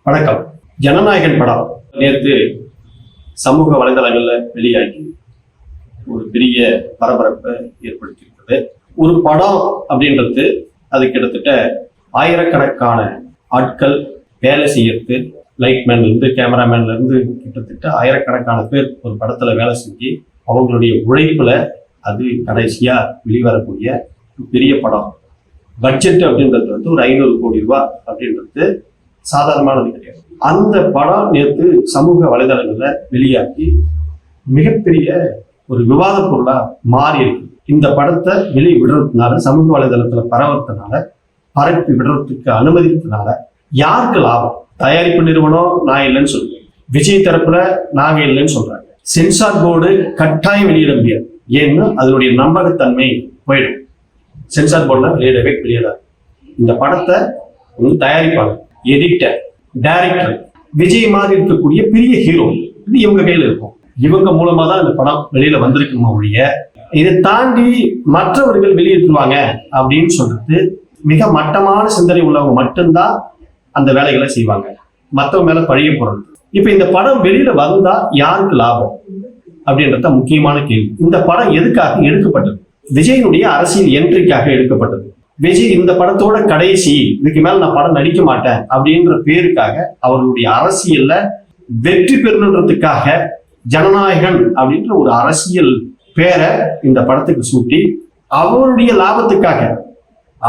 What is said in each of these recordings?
வணக்கம். ஜனநாயகன் படம் நேற்று சமூக வலைதளங்கள்ல வெளியாகி ஒரு பெரிய பரபரப்பை ஏற்படுத்தியிருக்கிறது. ஒரு படம் அப்படின்றது அது கிட்டத்தட்ட ஆயிரக்கணக்கான ஆட்கள் வேலை செய்யறது, லைட்மேன்ல இருந்து கேமராமேன்ல இருந்து கிட்டத்தட்ட ஆயிரக்கணக்கான பேர் ஒரு படத்துல வேலை செஞ்சு அவங்களுடைய உழைப்புல அது கடைசியா வெளிவரக்கூடிய பெரிய படம். பட்ஜெட் அப்படின்றது வந்து ஒரு 500 கோடி ரூபாய் அப்படின்றது சாதாரணமானது கிடையாது. அந்த படம் நேற்று சமூக வலைதளங்கள்ல வெளியாகி மிகப்பெரிய ஒரு விவாத பொருளா மாறி இருக்கு. இந்த படத்தை வெளியே விடுறதுனால, சமூக வலைதளத்துல பரப்பி விடுறதுக்கு அனுமதித்ததுனால யாருக்கு லாபம்? தயாரிப்பு நிறுவனம் நான் இல்லைன்னு சொல்லுவேன், விஜய் தரப்புல நாங்க இல்லைன்னு சொல்றாங்க. சென்சார் போர்டு கட்டாயம் வெளியிட முடியாது, ஏன்னா அதனுடைய நம்பகத்தன்மை போயிடும். சென்சார் போர்டுல வெளியிடாது. இந்த படத்தை தயாரிப்பாளர், எடிட்டர், டைரக்டர், விஜய் மாதிரி இருக்கக்கூடிய பெரிய ஹீரோ, இது இவங்க கையில இருக்கும். இவங்க மூலமா தான் இந்த படம் வெளியில வந்திருக்குமா ஒழிய இதை தாண்டி மற்றவர்கள் வெளியிட்டுருவாங்க அப்படின்னு சொல்றது மிக மட்டமான சிந்தனை உள்ளவங்க மட்டும்தான் அந்த வேலைகளை செய்வாங்க, மற்றவங்க மேல பழிய போறது. இப்ப இந்த படம் வெளியில வந்தா யாருக்கு லாபம் அப்படின்றத முக்கியமான கேள்வி. இந்த படம் எதுக்காக எடுக்கப்பட்டது? விஜயனுடைய அரசியல் என்ட்ரிக்காக எடுக்கப்பட்டது. விஜய் இந்த படத்தோட கடைசி, இதுக்கு மேல நான் படம் நடிக்க மாட்டேன் அப்படின்ற பேருக்காக அவர்களுடைய அரசியல்ல வெற்றி பெறணுன்றதுக்காக ஜனநாயகன் அப்படின்ற ஒரு அரசியல் பேரை இந்த படத்துக்கு சூட்டி அவருடைய லாபத்துக்காக,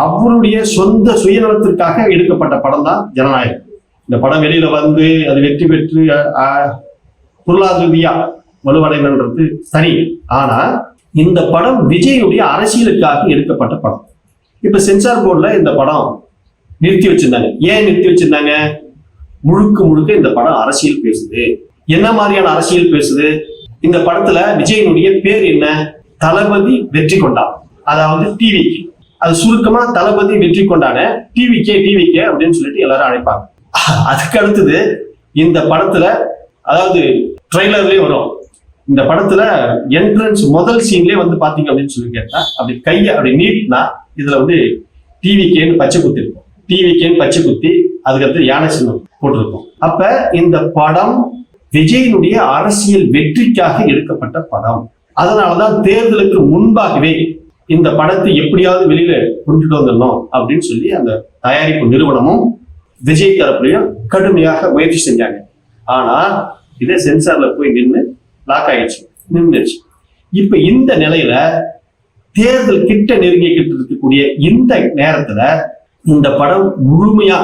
அவருடைய சொந்த சுயநலத்திற்காக எடுக்கப்பட்ட படம் தான் ஜனநாயகன். இந்த படம் வெளியில வந்து அது வெற்றி பெற்று பொருளாதார ரீதியா வலுவடைன்றது சரி, ஆனா இந்த படம் விஜயனுடைய அரசியலுக்காக எடுக்கப்பட்ட படம். இப்ப சென்சார் போர்டுல இந்த படம் நிறுத்தி வச்சிருந்தாங்க. ஏன் நிறுத்தி வச்சிருந்தாங்க? முழுக்க இந்த படம் அரசியல் பேசுது. என்ன மாதிரியான அரசியல் பேசுது? இந்த படத்துல விஜயனுடைய பேர் என்ன? தளபதி வெற்றி கொண்டான், அதாவது டிவிக்கு. அது சுருக்கமா தளபதி வெற்றி கொண்டான டிவிக்கே அப்படின்னு சொல்லிட்டு எல்லாரும் அழைப்பாங்க. அதுக்கு அடுத்தது இந்த படத்துல, அதாவது ட்ரெய்லர்லயே வரும், இந்த படத்துல என்ட்ரன்ஸ் முதல் சீன்லயே வந்து பாத்தீங்க அப்படின்னு சொல்லி கேட்டா, அப்படி கையை அப்படி நீட்னா இதுல வந்து டிவிக்கேன்னு பச்சை குத்தி இருக்கும். டிவிக்கேன்னு பச்சை குத்தி அதுக்கடுத்து யானை சின்னம் போட்டிருக்கும். அப்ப இந்த படம் விஜயனுடைய அரசியல் வெற்றிக்காக எடுக்கப்பட்ட படம். அதனாலதான் தேர்தலுக்கு முன்பாகவே இந்த படத்தை எப்படியாவது வெளியில கொண்டுட்டு வந்துடணும் அப்படின்னு சொல்லி அந்த தயாரிப்பு நிறுவனமும் விஜய் தரப்புலையும் கடுமையாக முயற்சி செஞ்சாங்க. ஆனா இதே சென்சார்ல போய் லாக் ஆயிடுச்சு, நின்றுச்சு. இப்ப இந்த நிலையில தேர்தல் கிட்ட நெருங்கிக்கிட்டு இருக்கக்கூடிய இந்த நேரத்துல இந்த படம் முழுமையா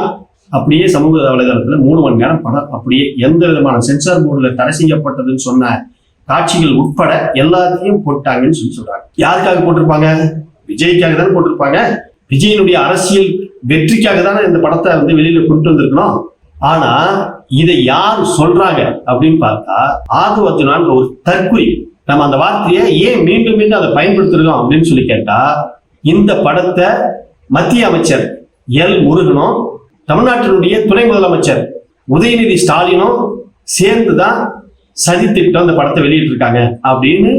அப்படியே சமூக வலைதளத்துல 3 மணி நேரம் படம் அப்படியே எந்த விதமான சென்சார் போர்டுல தடை செய்யப்பட்டதுன்னு சொன்ன காட்சிகள் உட்பட எல்லாத்தையும் போட்டாங்கன்னு சொல்றாங்க. யாருக்காக போட்டிருப்பாங்க? விஜய்க்காக தானே போட்டிருப்பாங்க. விஜயனுடைய அரசியல் வெற்றிக்காக தானே இந்த படத்தை வந்து வெளியில கொண்டு வந்திருக்கணும். ஆனா இதை யார் சொல்றாங்க அப்படின்னு பார்த்தா, ஆதவர்ஜுனான்ற ஒரு தற்குறி. நம்ம அந்த வார்த்தையை ஏன் மீண்டும் அதை பயன்படுத்திருக்கோம் அப்படின்னு சொல்லி கேட்டா, இந்த படத்தை மத்திய அமைச்சர் எல் முருகனும் தமிழ்நாட்டினுடைய துணை முதலமைச்சர் உதயநிதி ஸ்டாலினும் சேர்ந்துதான் சதி திட்டம் இந்த படத்தை வெளியிட்டு இருக்காங்க அப்படின்னு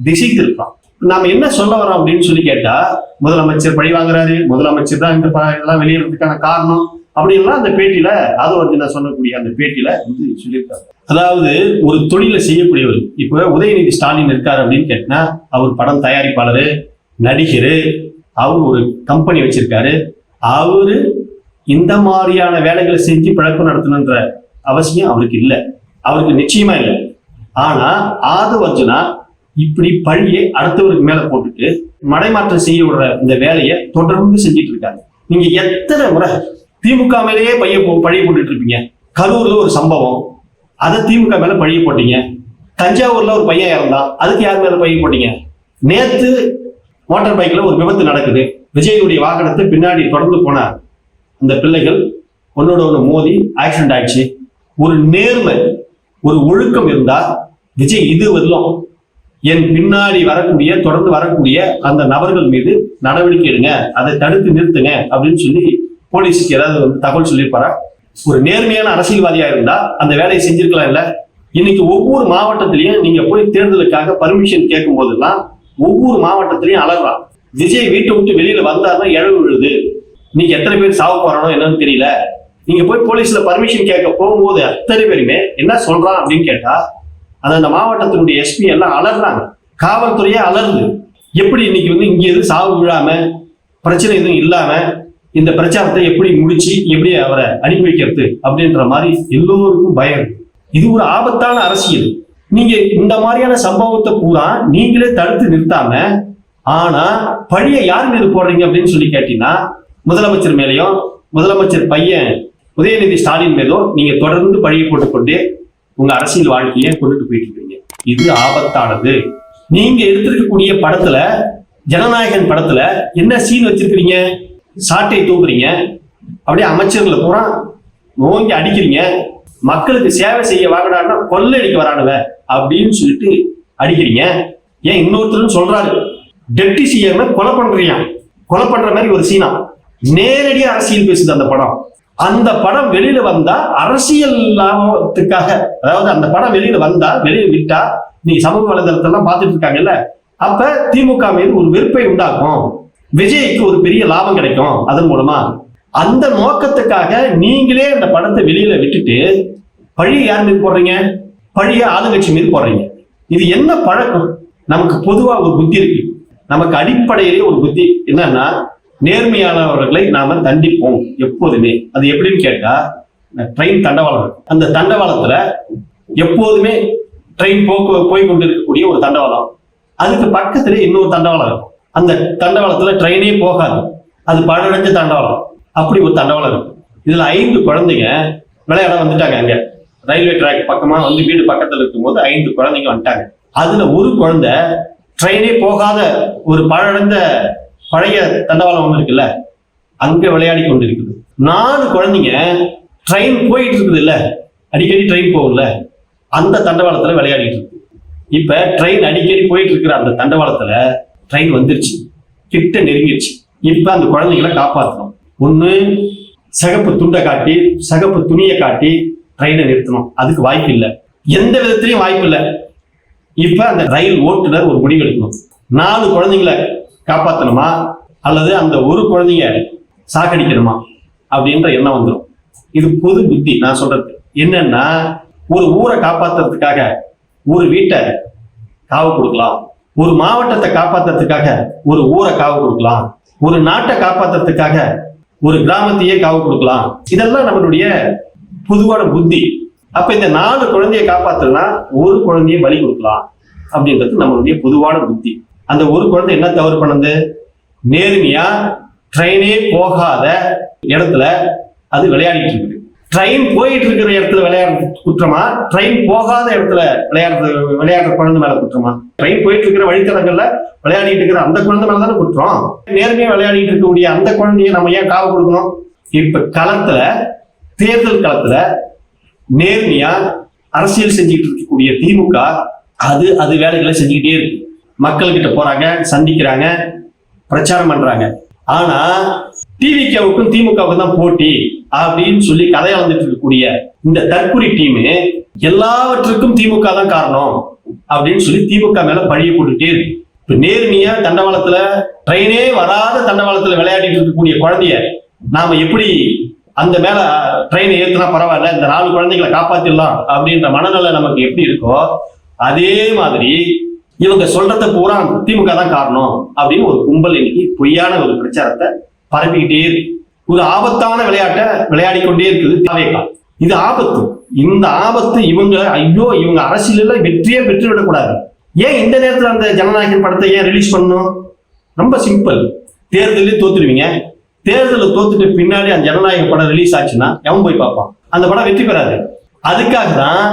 திசை திருப்போம். நாம என்ன சொல்ல வரோம் அப்படின்னு சொல்லி கேட்டா, முதலமைச்சர் பழி வாங்குறாரு, முதலமைச்சர் தான் இந்த இதெல்லாம் வெளியிடுறதுக்கான காரணம் அப்படின்லாம் அந்த பேட்டியில ஆதவர்ஜுனா சொல்லக்கூடிய அந்த பேட்டியில வந்து சொல்லியிருக்காரு. அதாவது ஒரு தொழிலை செய்யக்கூடியவர். இப்ப உதயநிதி ஸ்டாலின் இருக்காரு அப்படின்னு கேட்டா, அவர் படம் தயாரிப்பாளரு, நடிகரு, அவர் ஒரு கம்பெனி வச்சிருக்காரு. அவரு இந்த மாதிரியான வேலைகளை செஞ்சு பிழப்பு நடத்தணுன்ற அவசியம் அவருக்கு இல்லை, அவருக்கு நிச்சயமா இல்லை. ஆனா ஆதவர்ஜுனா இப்படி பழியை அடுத்தவருக்கு மேல போட்டுட்டு மடைமாற்றம் செய்ய விடுற இந்த வேலையை தொடர்ந்து செஞ்சுட்டு இருக்காங்க. நீங்க எத்தனை முறை திமுக மேலேயே பழிய போட்டுட்டு இருப்பீங்க? கரூர்ல ஒரு சம்பவம், அதை திமுக மேல பழிய போட்டீங்க. தஞ்சாவூர்ல ஒரு பையன் இறந்தான், அதுக்கு யார் மேல பழிய போட்டீங்க? நேத்து மோட்டார் பைக்ல ஒரு விபத்து நடக்குது, விஜயனுடைய வாகனத்தை பின்னாடி தொடர்ந்து போன அந்த பிள்ளைகள் ஒன்னோட ஒன்று மோதி ஆக்சிடென்ட் ஆயிடுச்சு. ஒரு நேர்மை, ஒரு ஒழுக்கம் இருந்தா விஜய் இது வரலாம் என் பின்னாடி தொடர்ந்து வரக்கூடிய அந்த நபர்கள் மீது நடவடிக்கை எடுங்க, அதை தடுத்து நிறுத்துங்க அப்படின்னு சொல்லி போலீஸுக்கு ஏதாவது வந்து தகவல் சொல்லியிருப்பாரா? ஒரு நேர்மையான அரசியல்வாதியா இருந்தா அந்த வேலையை செஞ்சிருக்கலாம் இல்ல? இன்னைக்கு ஒவ்வொரு மாவட்டத்திலையும் நீங்க போய் தேர்தலுக்காக பர்மிஷன் கேட்கும் போதெல்லாம் ஒவ்வொரு மாவட்டத்திலையும் அலறான். விஜய் வீட்டை விட்டு வெளியில வந்தாருன்னா இழவு விழுது, இன்னைக்கு எத்தனை பேர் சாவு போறானோ என்னன்னு தெரியல, நீங்க போய் போலீஸ்ல பர்மிஷன் கேட்க போகும்போது அத்தனை பேருமே என்ன சொல்றான் அப்படின்னு கேட்டா, அந்த மாவட்டத்தினுடைய எஸ்பி எல்லாம் அலறாங்க, காவல்துறையே அலருது. எப்படி இன்னைக்கு இங்க எதுவும் சாவு விழாம பிரச்சனை எதுவும் இல்லாம இந்த பிரச்சாரத்தை எப்படி முடிச்சு எப்படி அவரை அனுப்பி வைக்கிறது அப்படின்ற மாதிரி எல்லோருக்கும் பயம். இது ஒரு ஆபத்தான அரசியல். நீங்க இந்த மாதிரியான சம்பவத்தை பூரா நீங்களே தடுத்து நிறுத்தாம, ஆனா பழிய யார் மீது போடுறீங்க அப்படின்னு சொல்லி கேட்டீங்கன்னா, முதலமைச்சர் மேலேயும் முதலமைச்சர் பையன் உதயநிதி ஸ்டாலின் மீதும் நீங்க தொடர்ந்து பழியை போட்டுக்கொண்டே உங்க அரசியல் வாழ்க்கையை கொண்டுட்டு போயிட்டு இருக்கீங்க. இது ஆபத்தானது. நீங்க எடுத்திருக்கக்கூடிய படத்துல, ஜனநாயகன் படத்துல என்ன சீன் வச்சிருக்கிறீங்க? சாட்டை தூக்குறீங்க, அப்படியே அமைச்சர்களை பூரா நோங்கி அடிக்கிறீங்க, மக்களுக்கு சேவை செய்ய வாங்கடான்னா கொள்ளடிக்க வரானுவ அப்படின்னு சொல்லிட்டு அடிக்கிறீங்க. ஏன் இன்னொருத்தரும் சொல்றாரு, டெப்டி சிஎம் கொலை பண்றீங்க, கொலை பண்ற மாதிரி ஒரு சீனா. நேரடியா அரசியல் பேசுது அந்த படம். அந்த படம் வெளியில வந்தா அரசியல் லாபத்துக்காக, அதாவது அந்த படம் வெளியில வந்தா, வெளியில விட்டா, நீங்க சமூக வலைதளத்தெல்லாம் பார்த்துட்டு இருக்காங்கல்ல, அப்ப திமுக மீது ஒரு வெறுப்பை உண்டாக்கும், விஜய்க்கு ஒரு பெரிய லாபம் கிடைக்கும் அதன் மூலமா. அந்த நோக்கத்துக்காக நீங்களே அந்த படத்தை வெளியில விட்டுட்டு பழிய யார் மீது போடுறீங்க? பழிய ஆளுங்கட்சி மீது போடுறீங்க. இது என்ன பழக்கம்? நமக்கு பொதுவா ஒரு புத்தி இருக்கு. நமக்கு அடிப்படையிலே ஒரு புத்தி என்னன்னா, நேர்மையானவர்களை நாம தண்டிப்போம் எப்போதுமே. அது எப்படின்னு கேட்டா, ட்ரெயின் தண்டவாளம் இருக்கும். அந்த தண்டவாளத்துல எப்போதுமே ட்ரெயின் போய் கொண்டு இருக்கக்கூடிய ஒரு தண்டவாளம், அதுக்கு பக்கத்துல இன்னொரு தண்டவாளம் இருக்கும். அந்த தண்டவாளத்துல ட்ரெயினே போகாது, அது பழடைஞ்ச தண்டவாளம். அப்படி ஒரு தண்டவாளம் இருக்கும். இதுல 5 குழந்தைங்க விளையாட வந்துட்டாங்க. அங்க ரயில்வே ட்ராக் பக்கமா வீடு பக்கத்துல இருக்கும்போது 5 குழந்தைங்க வந்துட்டாங்க. அதுல ஒரு குழந்தை ட்ரெயினே போகாத ஒரு பழடைந்த பழைய தண்டவாளம் ஒண்ணு இருக்குல்ல, அங்க விளையாடி கொண்டு இருக்குது. 4 குழந்தைங்க ட்ரெயின் போயிட்டு இருக்குது இல்ல, அடிக்கடி ட்ரெயின் போகும்ல, அந்த தண்டவாளத்துல விளையாடிட்டு இருக்கு. இப்ப ட்ரெயின் அடிக்கடி போயிட்டு இருக்கிற அந்த தண்டவாளத்துல ட்ரெயின் வந்துருச்சு, கிட்ட நெருங்கிடுச்சு. இப்ப அந்த குழந்தைங்களை காப்பாற்றணும். ஒண்ணு சிகப்பு துண்டை காட்டி, சிகப்பு துணியை காட்டி ட்ரெயினை நிறுத்தணும். அதுக்கு வாய்ப்பு இல்லை, எந்த விதத்திலையும் வாய்ப்பு இல்லை. இப்ப அந்த ரயில் ஓட்டுநர் ஒரு முடிவு எடுக்கணும். 4 குழந்தைங்களை காப்பாற்றணுமா அல்லது அந்த ஒரு குழந்தைய சாகடிக்கணுமா அப்படின்ற எண்ணம் வந்துடும். இது பொது புத்தி. நான் சொல்றது என்னன்னா, ஒரு ஊரை காப்பாத்துறதுக்காக ஒரு வீட்டை காவு கொடுக்கலாம், ஒரு மாவட்டத்தை காப்பாத்துறதுக்காக ஒரு ஊரை காவு கொடுக்கலாம், ஒரு நாட்டை காப்பாத்துறதுக்காக ஒரு கிராமத்தையே காவு கொடுக்கலாம். இதெல்லாம் நம்மளுடைய பொதுவான புத்தி. அப்ப இந்த 4 குழந்தைய காப்பாத்தலனா ஒரு குழந்தைய பலி கொடுக்கலாம் அப்படின்றது நம்மளுடைய பொதுவான புத்தி. அந்த ஒரு குழந்தை என்ன தவறு பண்ணது? நேர்மையா ட்ரெயினே போகாத இடத்துல அது விளையாடிட்டு இருக்குது. ட்ரெயின் போயிட்டு இருக்கிற இடத்துல விளையாடுறது குற்றமா, ட்ரெயின் போகாத இடத்துல விளையாடுற குழந்தை மேல குற்றமா? ட்ரெயின் போயிட்டு இருக்கிற வழித்தடங்கள்ல விளையாடிட்டு இருக்கிற அந்த குழந்தை மேலதானே குற்றம். நேர்மையா விளையாடிட்டு இருக்கக்கூடிய அந்த குழந்தைய நம்ம ஏன் காவு கொடுக்கணும்? இப்ப களத்துல, தேர்தல் களத்துல நேர்மையா அரசியல் செஞ்சுட்டு இருக்கக்கூடிய திமுக அது வேலைகளை செஞ்சுக்கிட்டே இருக்கு. மக்கள் கிட்ட போறாங்க, சந்திக்கிறாங்க, பிரச்சாரம் பண்றாங்க. ஆனா டிவிகேவுக்கும் திமுகவுக்கும் தான் போட்டி அப்படின்னு சொல்லி கதையை வந்துட்டு இருக்கக்கூடிய இந்த தற்குறி டீமு எல்லாவற்றுக்கும் திமுக தான் காரணம் அப்படின்னு சொல்லி திமுக மேல பழிய போட்டுட்டே இருக்கு. இப்ப நேர்மையா தண்டவாளத்துல, ட்ரெயினே வராத தண்டவாளத்துல விளையாடிட்டு இருக்கக்கூடிய குழந்தைய நாம எப்படி அந்த மேல ட்ரெயினை ஏத்துனா பரவாயில்ல, இந்த 4 குழந்தைகளை காப்பாத்திடலாம் அப்படின்ற மனநிலை நமக்கு எப்படி இருக்கோ, அதே மாதிரி இவங்க சொல்றத பூரா திமுக தான் காரணம் அப்படின்னு ஒரு கும்பல் இன்னைக்கு பொய்யான ஒரு பிரச்சாரத்தை பரப்பிக்கிட்டே இருக்கு. ஒரு ஆபத்தான விளையாட்டை விளையாடி கொண்டே இருக்குது தாவேகா. இது ஆபத்து. இந்த ஆபத்து இவங்க அரசியல வெற்றியே பெற்றுவிடக்கூடாது. ஏன் இந்த நேரத்தில் அந்த ஜனநாயகன் படத்தை ஏன் ரிலீஸ் பண்ணணும்? ரொம்ப சிம்பிள். தேர்தலில் தோத்துருவீங்க, தேர்தலில் தோத்துட்டு பின்னாடி அந்த ஜனநாயக படம் ரிலீஸ் ஆச்சுன்னா எவன் போய் பார்ப்பான்? அந்த படம் வெற்றி பெறாது. அதுக்காக தான்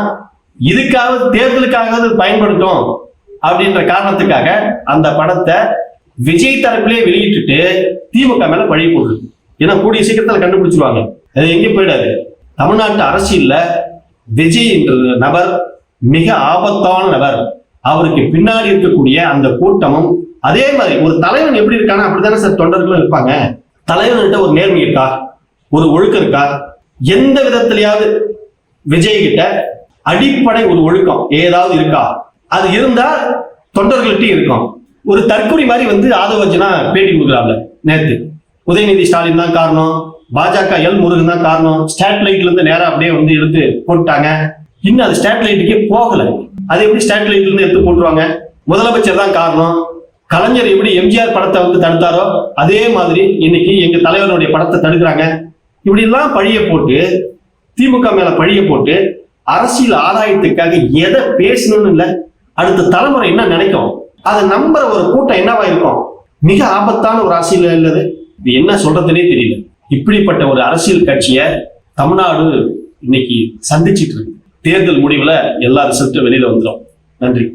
தேர்தலுக்காக பயன்படுத்தும் அப்படின்ற காரணத்துக்காக அந்த படத்தை விஜய் தரப்பிலே வெளியிட்டுட்டு திமுக மேல பழி போடுறது. ஏன்னா கூடிய சீக்கிரத்தில் கண்டுபிடிச்சிருவாங்க, அது எங்கேயும் போயிடாது. தமிழ்நாட்டு அரசியல்ல விஜய் என்ற நபர் மிக ஆபத்தான நபர். அவருக்கு பின்னாடி இருக்கக்கூடிய அந்த கூட்டமும் அதே மாதிரி. ஒரு தலைவன் எப்படி இருக்கானா அப்படித்தானே சார் தொண்டர்களும் இருப்பாங்க. தலைவன்கிட்ட ஒரு நேர்மை இருக்கா, ஒரு ஒழுக்கம் இருக்கா? எந்த விதத்திலேயாவது விஜய் கிட்ட அடிப்படை ஒரு ஒழுக்கம் ஏதாவது இருக்கா? அது இருந்தா தொண்டர்கள்ட்ட இருக்கும். ஒரு தற்கொலை மாதிரி ஆதவ அர்ஜுனா பேட்டி கொடுக்குறாங்க நேத்து. உதயநிதி ஸ்டாலின் தான் காரணம், பாஜக எல் முருகன் தான் காரணம், ஸ்டேட்லைட்ல இருந்து நேரா அப்படியே வந்து எடுத்து போட்டாங்க. இன்னும் அது ஸ்டேட்லைட்டுக்கே போகல. அது எப்படி ஸ்டேட்லைட்ல இருந்து எடுத்து போட்டுருவாங்க? முதலமைச்சர் தான் காரணம். கலைஞர் எப்படி எம்ஜிஆர் படத்தை வந்து தடுத்தாரோ அதே மாதிரி இன்னைக்கு எங்க தலைவருடைய படத்தை தடுக்கிறாங்க. இப்படி எல்லாம் பழிய போட்டு, திமுக மேல பழிய போட்டு அரசியல் ஆதாயத்துக்காக எதை பேசணும்னு இல்ல, அடுத்த தலைமுறை என்ன நினைக்கும், அதை நம்புற ஒரு கூட்டம் என்னவா இருக்கும்? மிக ஆபத்தான ஒரு அரசியல் இல்லது. இது என்ன சொல்றதுன்னே தெரியல. இப்படிப்பட்ட ஒரு அரசியல் கட்சியை தமிழ்நாடு இன்னைக்கு சந்திச்சிட்டு இருக்கு. தேர்தல் முடிவுல எல்லா ரிசல்ட்டும் வெளியில வந்துடும். நன்றி.